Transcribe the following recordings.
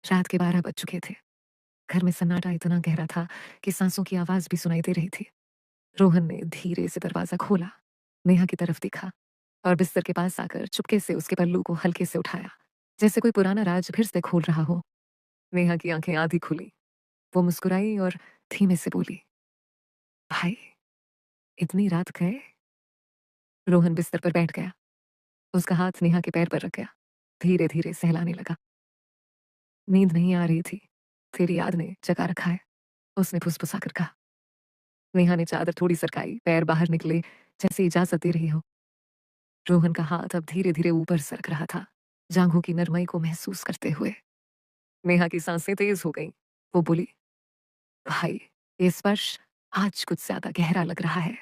रात के 12 बज चुके थे। घर में सन्नाटा इतना गहरा था कि सांसों की आवाज भी सुनाई दे रही थी। रोहन ने धीरे से दरवाजा खोला, नेहा की तरफ देखा और बिस्तर के पास आकर चुपके से उसके पल्लू को हल्के से उठाया, जैसे कोई पुराना राज फिर से खोल रहा हो। नेहा की आंखें आधी खुली। वो मुस्कुराई और धीमे से बोली, भाई, इतनी रात गए? रोहन बिस्तर पर बैठ गया। उसका हाथ नेहा के पैर पर रख गया। धीरे धीरे सहलाने लगा। नींद नहीं आ रही थी, तेरी याद ने जगा रखा है, उसने फुसफुसाकर कहा। नेहा ने चादर थोड़ी सरकाई, पैर बाहर निकले, जैसे इजाजत दे रही हो। रोहन का हाथ अब धीरे धीरे ऊपर सरक रहा था, जांघों की नरमाई को महसूस करते हुए। नेहा की सांसें तेज हो गईं। वो बोली, भाई, ये स्पर्श आज कुछ ज्यादा गहरा लग रहा है।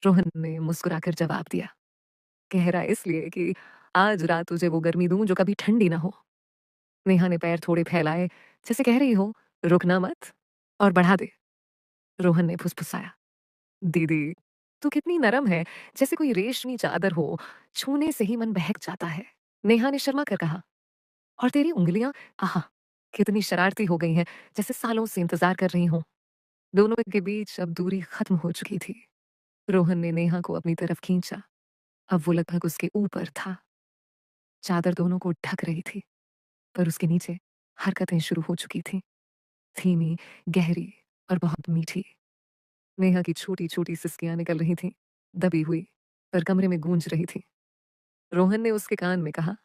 रोहन ने मुस्कुराकर जवाब दिया, गहरा इसलिए कि आज रात तुझे वो गर्मी दूं जो कभी ठंडी ना हो। नेहा ने पैर थोड़े फैलाए, जैसे कह रही हो, रुकना मत और बढ़ा दे। रोहन ने फुसफुसाया, दीदी, तू कितनी नरम है, जैसे कोई रेशमी चादर हो, छूने से ही मन बहक जाता है। नेहा ने शर्मा कर कहा, और तेरी उंगलियां, आहा, कितनी शरारती हो गई हैं, जैसे सालों से इंतजार कर रही हूं। दोनों के बीच अब दूरी खत्म हो चुकी थी। रोहन ने नेहा को अपनी तरफ खींचा। अब वो लगभग उसके ऊपर था। चादर दोनों को ढक रही थी, पर उसके नीचे हरकतें शुरू हो चुकी थी, धीमी, गहरी और बहुत मीठी। नेहा की छोटी छोटी सिसकियां निकल रही थीं, दबी हुई, पर कमरे में गूंज रही थी। रोहन ने उसके कान में कहा,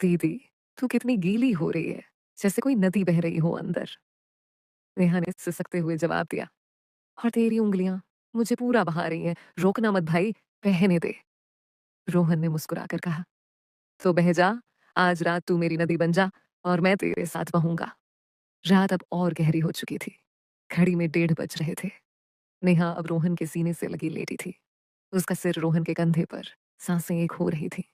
दीदी, तू कितनी गीली हो रही है, जैसे कोई नदी बह रही हो अंदर। नेहा ने सिसकते हुए जवाब दिया, और तेरी उंगलियां मुझे पूरा बहा रही हैं, रोकना मत भाई, बहने दे। रोहन ने मुस्कुराकर कहा, तो बह जा, आज रात तू मेरी नदी बन जा और मैं तेरे साथ बहूंगा। रात अब और गहरी हो चुकी थी। घड़ी में 1:30 बज रहे थे। नेहा अब रोहन के सीने से लगी लेटी थी। उसका सिर रोहन के कंधे पर, सांसें एक हो रही थी।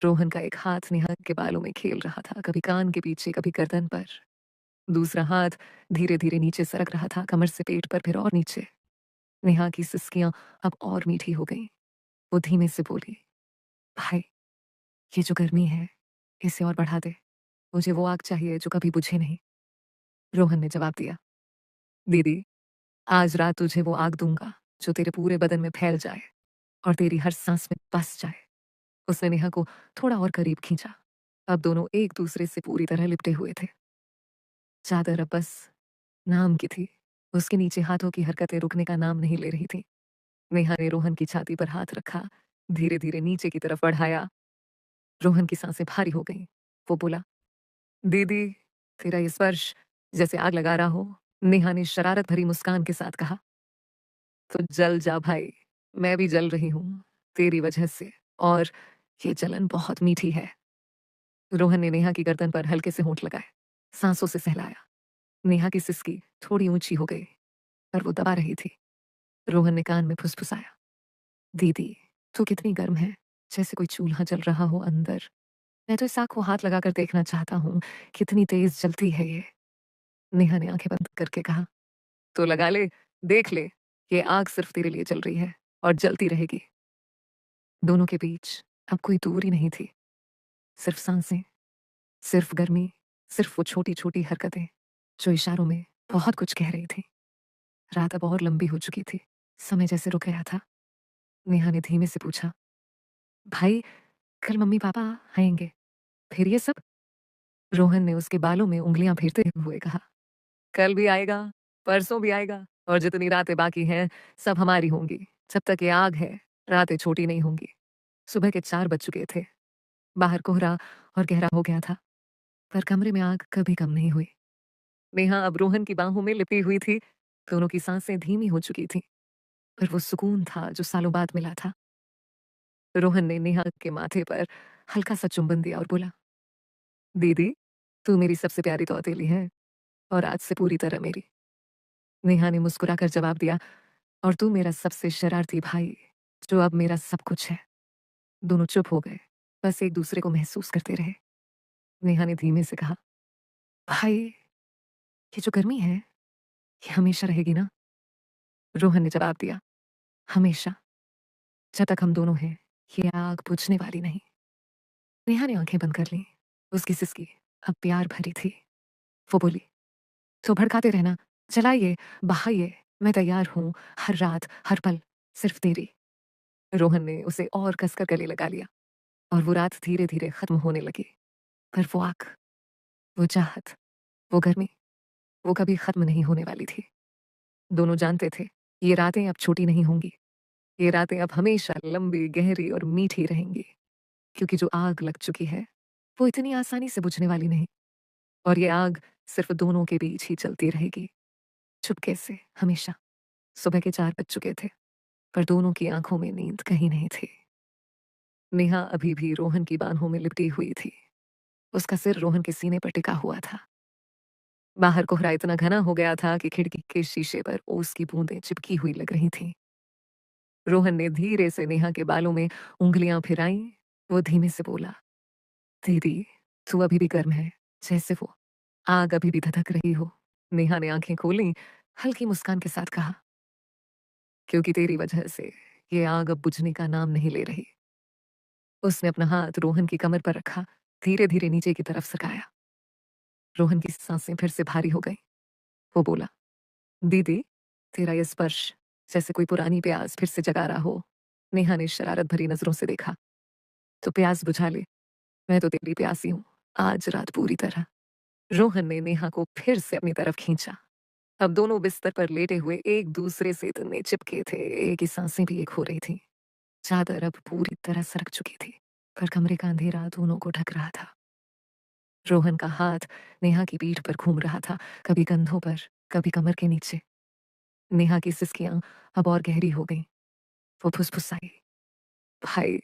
रोहन का एक हाथ नेहा के बालों में खेल रहा था, कभी कान के पीछे, कभी गर्दन पर। दूसरा हाथ धीरे धीरे नीचे सरक रहा था, कमर से पेट पर, फिर और नीचे। नेहा की सिसकियां अब और मीठी हो गईं। वो धीमे से बोली, भाई, ये जो गर्मी है, इसे और बढ़ा दे। मुझे वो आग चाहिए जो कभी बुझे नहीं। रोहन ने जवाब दिया, दीदी, आज रात तुझे वो आग दूंगा जो तेरे पूरे बदन में फैल जाए और तेरी हर सांस में बस जाए। उसने नेहा को थोड़ा और करीब खींचा। अब दोनों एक दूसरे से पूरी तरह लिपटे हुए थे। चादर अब बस नाम की थी। उसके नीचे हाथों की हरकतें रुकने का नाम नहीं ले रही थी। नेहा ने रोहन की छाती पर हाथ रखा, धीरे धीरे नीचे की तरफ बढ़ाया। रोहन की सांसें भारी हो गईं। वो बोला, दीदी, तेरा ये स्पर्श जैसे आग लगा रहा हो। नेहा ने शरारत भरी मुस्कान के साथ कहा, तो जल जा भाई, मैं भी जल रही हूं तेरी वजह से, और ये जलन बहुत मीठी है। रोहन ने नेहा की गर्दन पर हल्के से होंठ लगाए, सांसों से सहलाया। नेहा की सिसकी थोड़ी ऊंची हो गई, पर वो दबा रही थी। रोहन ने कान में फुसफुसाया, दीदी, तू कितनी गर्म है, जैसे कोई चूल्हा जल रहा हो अंदर। मैं तो इस आग को हाथ लगाकर देखना चाहता हूँ, कितनी तेज जलती है ये। नेहा ने आंखें बंद करके कहा, तो लगा ले, देख ले, ये आग सिर्फ तेरे लिए जल रही है और जलती रहेगी। दोनों के बीच अब कोई दूरी नहीं थी, सिर्फ सांसें, सिर्फ गर्मी, सिर्फ वो छोटी छोटी हरकतें जो इशारों में बहुत कुछ कह रही थी। रात अब और लंबी हो चुकी थी, समय जैसे रुक गया था। नेहा ने धीमे से पूछा, भाई, कल मम्मी पापा आएंगे, फिर ये सब? रोहन ने उसके बालों में उंगलियां फेरते हुए कहा, कल भी आएगा, परसों भी आएगा, और जितनी रातें बाकी हैं, सब हमारी होंगी। जब तक ये आग है, रातें छोटी नहीं होंगी। सुबह के 4 बज चुके थे। बाहर कोहरा और गहरा हो गया था, पर कमरे में आग कभी कम नहीं हुई। नेहा अब रोहन की बाहों में लिपटी हुई थी। दोनों की सांसें धीमी हो चुकी थी, पर वो सुकून था जो सालों बाद मिला था। रोहन ने नेहा के माथे पर हल्का सा चुंबन दिया और बोला, दीदी, तू मेरी सबसे प्यारी तौतेली है, और आज से पूरी तरह मेरी। नेहा ने मुस्कुराकर जवाब दिया, और तू मेरा सबसे शरारती भाई, जो अब मेरा सब कुछ है। दोनों चुप हो गए, बस एक दूसरे को महसूस करते रहे। नेहा ने धीमे से कहा, भाई, ये जो गर्मी है, ये हमेशा रहेगी ना? रोहन ने जवाब दिया, हमेशा, जब तक हम दोनों हैं, ये आग बुझने वाली नहीं। नेहा ने आंखें बंद कर लीं। उसकी सिसकी अब प्यार भरी थी। वो बोली, तो भड़काते रहना, चलाइए, बहाइए, मैं तैयार हूँ, हर रात, हर पल, सिर्फ तेरी। रोहन ने उसे और कसकर गले लगा लिया और वो रात धीरे-धीरे खत्म होने लगी। पर वो आग, वो चाहत, वो गर्मी, वो कभी खत्म नहीं होने वाली थी। दोनों जानते थे, ये रातें अब छोटी नहीं होंगी। ये रातें अब हमेशा लंबी, गहरी और मीठी रहेंगी। क्योंकि जो आग लग चुकी है, वो इतनी आसानी से बुझने वाली नहीं। और ये आग सिर्फ दोनों के बीच ही चलती रहेगी, चुपके से, हमेशा। सुबह के 4 बज चुके थे, पर दोनों की आंखों में नींद कहीं नहीं थी। नेहा अभी भी रोहन की बाहों में लिपटी हुई थी। उसका सिर रोहन के सीने पर टिका हुआ था। बाहर कोहरा इतना घना हो गया था कि खिड़की के शीशे पर ओस की बूंदें चिपकी हुई लग रही थीं। रोहन ने धीरे से नेहा के बालों में उंगलियां फिराईं। वो धीमे से बोला, दीदी, तू अभी भी गर्म है, जैसे वो आग अभी भी धधक रही हो। नेहा ने आंखें खोली, हल्की मुस्कान के साथ कहा, क्योंकि तेरी वजह से ये आग अब बुझने का नाम नहीं ले रही। उसने अपना हाथ रोहन की कमर पर रखा, धीरे-धीरे नीचे की तरफ सरकाया। रोहन की सांसें फिर से भारी हो गईं। वो बोला, दीदी, तेरा ये स्पर्श जैसे कोई पुरानी प्यास फिर से जगा रहा हो। नेहा ने शरारत भरी नजरों से देखा। तो प्यास बुझा ले, मैं तो तेरी प्यासी हूँ, आज रात पूरी तरह। रोहन ने नेहा को फिर से अपनी तरफ खींचा। अब दोनों बिस्तर पर लेटे हुए एक दूसरे से इतने चिपके थे, एक ही सांसें भी एक हो रही थी। चादर अब पूरी तरह सरक चुकी थी, पर कमरे का अंधेरा दोनों को ढक रहा था। रोहन का हाथ नेहा की पीठ पर घूम रहा था, कभी कंधों पर, कभी कमर के नीचे। नेहा की सिसकियां अब और गहरी हो गईं। वो फुसफुसाई, भाई,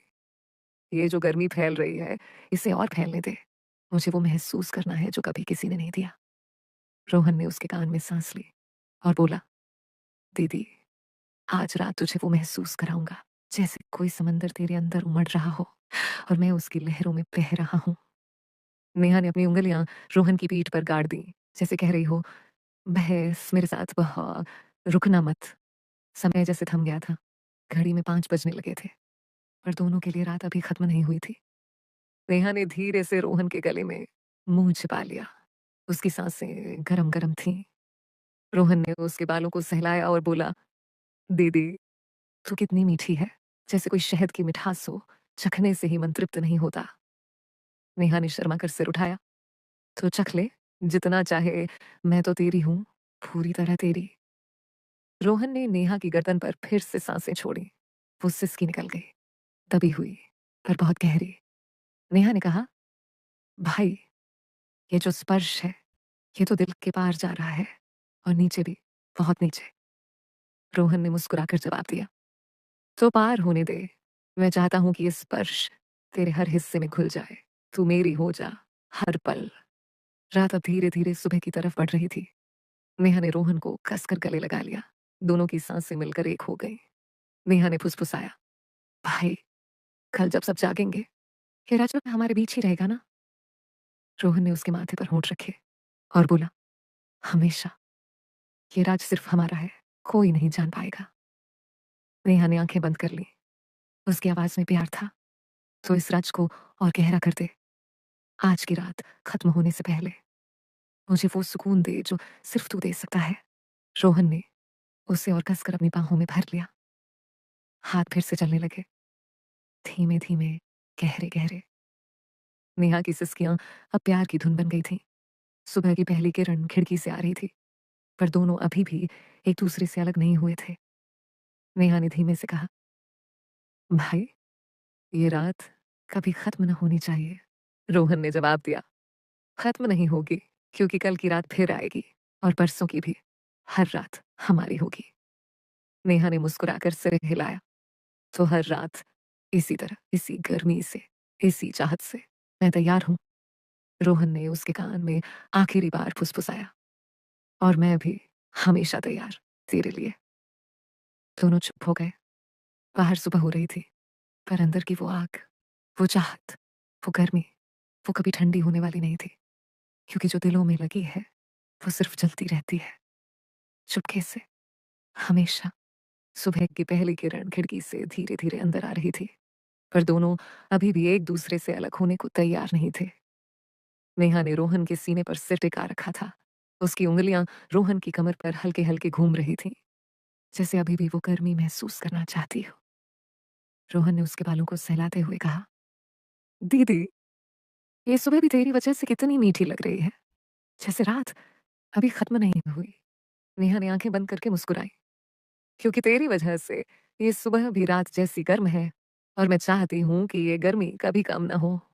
ये जो गर्मी फैल रही है, इसे और फैलने दे। मुझे वो महसूस करना है जो कभी किसी ने नहीं दिया। रोहन ने उसके कान में सांस ली और बोला, दीदी, आज रात तुझे वो महसूस कराऊंगा, जैसे कोई समंदर तेरे अंदर उमड़ रहा हो और मैं उसकी लहरों में बह रहा हूँ। नेहा ने अपनी उंगलियां रोहन की पीठ पर गाड़ दी, जैसे कह रही हो, बहस मेरे साथ बहा, रुकना मत। समय जैसे थम गया था। घड़ी में 5 बजने लगे थे, पर दोनों के लिए रात अभी खत्म नहीं हुई थी। नेहा ने धीरे से रोहन के गले में मुंह छिपा लिया। उसकी सांसें गरम-गरम थीं। रोहन ने उसके बालों को सहलाया और बोला, दीदी, तू कितनी मीठी है, जैसे कोई शहद की मिठास हो, चखने से ही मन तृप्त नहीं होता। नेहा ने शर्मा कर सिर उठाया, तो चख ले, जितना चाहे, मैं तो तेरी हूँ, पूरी तरह तेरी। रोहन ने नेहा की गर्दन पर फिर से सांसें छोड़ी। वो सिसकी निकल गई, दबी हुई, पर बहुत गहरी। नेहा ने कहा, भाई, ये जो स्पर्श है, ये तो दिल के पार जा रहा है और नीचे भी, बहुत नीचे। रोहन ने मुस्कुराकर जवाब दिया, तो पार होने दे। मैं चाहता हूं कि ये स्पर्श तेरे हर हिस्से में घुल जाए। तू मेरी हो जा, हर पल। रात अब धीरे-धीरे सुबह की तरफ बढ़ रही थी। नेहा ने रोहन को कसकर गले लगा लिया। दोनों की सांसें मिलकर एक हो गईं। नेहा ने फुसफुसाया, भाई, कल जब सब जागेंगे, ये राज हमारे बीच ही रहेगा ना? रोहन ने उसके माथे पर होंठ रखे और बोला, हमेशा। ये राज सिर्फ हमारा है, कोई नहीं जान पाएगा। नेहा ने आंखें बंद कर ली। उसकी आवाज में प्यार था। तो इस राज को और गहरा कर दे। आज की रात खत्म होने से पहले मुझे वो सुकून दे जो सिर्फ तू दे सकता है। रोहन ने उसे और कसकर अपनी बाहों में भर लिया। हाथ फिर से चलने लगे, धीमे धीमे, गहरे गहरे। नेहा की सिसकियां अब प्यार की धुन बन गई थी। सुबह की पहली किरण खिड़की से आ रही थी, पर दोनों अभी भी एक दूसरे से अलग नहीं हुए थे। नेहा ने धीमे से कहा, भाई, ये रात कभी खत्म न होनी चाहिए। रोहन ने जवाब दिया, खत्म नहीं होगी, क्योंकि कल की रात फिर आएगी और परसों की भी। हर रात हमारी होगी। नेहा ने मुस्कुराकर सिर हिलाया, तो हर रात, इसी तरह, इसी गर्मी से, इसी चाहत से, मैं तैयार हूँ। रोहन ने उसके कान में आखिरी बार फुसफुसाया, और मैं भी हमेशा तैयार, तेरे लिए। दोनों चुप हो गए। बाहर सुबह हो रही थी, पर अंदर की वो आग, वो चाहत, वो गर्मी, वो कभी ठंडी होने वाली नहीं थी, क्योंकि जो दिलों में लगी है, वो सिर्फ जलती रहती है, चुपके से, हमेशा। सुबह की पहली किरण खिड़की से धीरे-धीरे अंदर आ रही थी, पर दोनों अभी भी एक दूसरे से अलग होने को तैयार नहीं थे। नेहा ने रोहन के सीने पर सिर टिका रखा था। उसकी उंगलियां रोहन की कमर पर हल्के-हल्के घूम रही थीं, जैसे अभी भी वो गर्मी महसूस करना चाहती हो। रोहन ने उसके बालों को सहलाते हुए कहा, "दीदी, ये सुबह भी तेरी वजह से कितनी मीठी लग रही है, जैसे रात अभी खत्म नहीं हुई।" नेहा ने आंखें बंद करके मुस्कुराई, "क्योंकि तेरी वजह से ये सुबह भी रात जैसी गर्म है और मैं चाहती हूँ कि ये गर्मी कभी कम न हो।"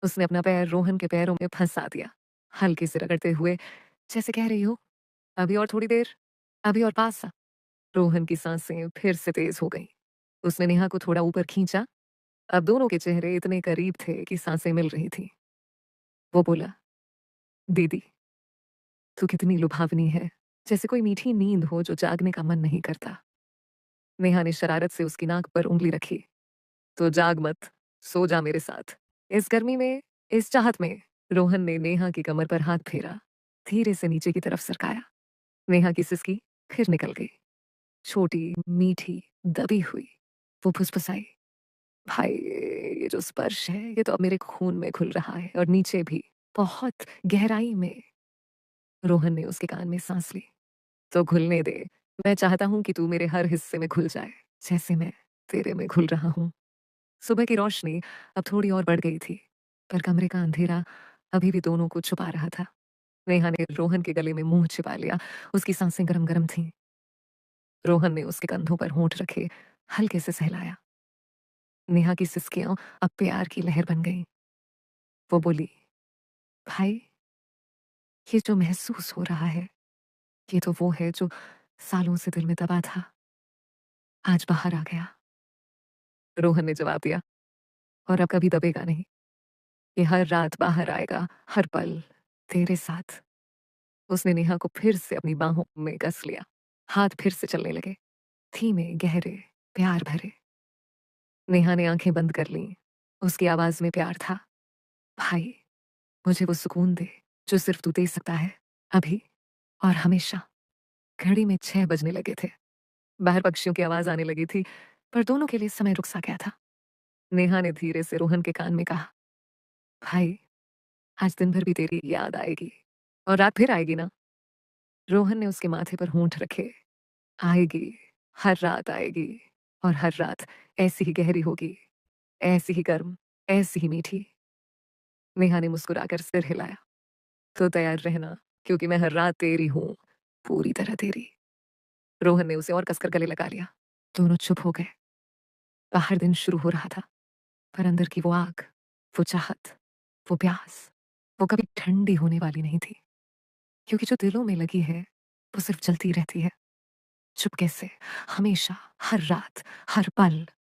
उसने अपना पैर रोहन के पैरों में फंसा दिया, हल्के से रगड़ते हुए, जैसे कह रही हो, "अभी और थोड़ी देर, अभी और पास आ।" रोहन की सांसें फिर से तेज हो गईं। उसने नेहा को थोड़ा ऊपर खींचा। अब दोनों के चेहरे इतने करीब थे कि सांसें मिल रही थीं। वो बोला, "दीदी, तू कितनी लुभावनी है, जैसे कोई मीठी नींद हो जो जागने का मन नहीं करता।" नेहा ने शरारत से उसकी नाक पर उंगली रखी। "तो जाग मत, सो जा मेरे साथ। इस गर्मी में, इस चाहत में।" रोहन ने नेहा की कमर पर हाथ फेरा, धीरे से नीचे की तरफ सरकाया। नेहा की सिसकी फिर निकल गई, छोटी, मीठी, दबी हुई। वो फुसफुसाई, "भाई, ये जो स्पर्श है, ये तो अब मेरे खून में घुल रहा है और नीचे भी, बहुत गहराई में।" रोहन ने उसके कान में सांस ली। "तो घुलने दे। मैं चाहता हूँ कि तू मेरे हर हिस्से में घुल जाए, जैसे मैं तेरे में घुल रहा हूँ।" सुबह की रोशनी अब थोड़ी और बढ़ गई थी, पर कमरे का अंधेरा अभी भी दोनों को छुपा रहा था। नेहा ने रोहन के गले में मुंह छिपा लिया। उसकी सांसें गरम-गरम थीं। रोहन ने उसके कंधों पर होंठ रखे, हल्के से सहलाया। नेहा की सिसकियां अब प्यार की लहर बन गईं। वो बोली, "भाई, ये जो महसूस हो रहा है, ये तो वो है जो सालों से दिल में दबा था, आज बाहर आ गया।" रोहन ने जवाब दिया, "और अब कभी दबेगा नहीं। ये हर रात बाहर आएगा, हर पल, तेरे साथ।" उसने नेहा को फिर से अपनी बाहों में कस लिया। हाथ फिर से चलने लगे, धीमे, गहरे, प्यार भरे। नेहा ने आंखें बंद कर लीं। उसकी आवाज में प्यार था। "भाई, मुझे वो सुकून दे, जो सिर्फ तू दे सकता है, अभी और हमेशा।" घड़ी में 6 बजने लगे थे। बाहर पक्षियों की आवाज आने लगी थी, पर दोनों के लिए समय रुक सा गया था। नेहा ने धीरे से रोहन के कान में कहा, "भाई, आज दिन भर भी तेरी याद आएगी और रात फिर आएगी ना?" रोहन ने उसके माथे पर होंठ रखे। "आएगी, हर रात आएगी और हर रात ऐसी ही गहरी होगी, ऐसी ही गर्म, ऐसी ही मीठी।" नेहा ने मुस्कुराकर सिर हिलाया। "तो तैयार रहना, क्योंकि मैं हर रात तेरी हूँ, पूरी तरह तेरी।" रोहन ने उसे और कसकर गले लगा लिया। दोनों चुप हो गए। बाहर दिन शुरू हो रहा था, पर अंदर की वो आग, वो चाहत, वो प्यास, वो कभी ठंडी होने वाली नहीं थी। क्योंकि जो दिलों में लगी है, वो सिर्फ जलती रहती है, चुपके से, हमेशा, हर रात, हर पल।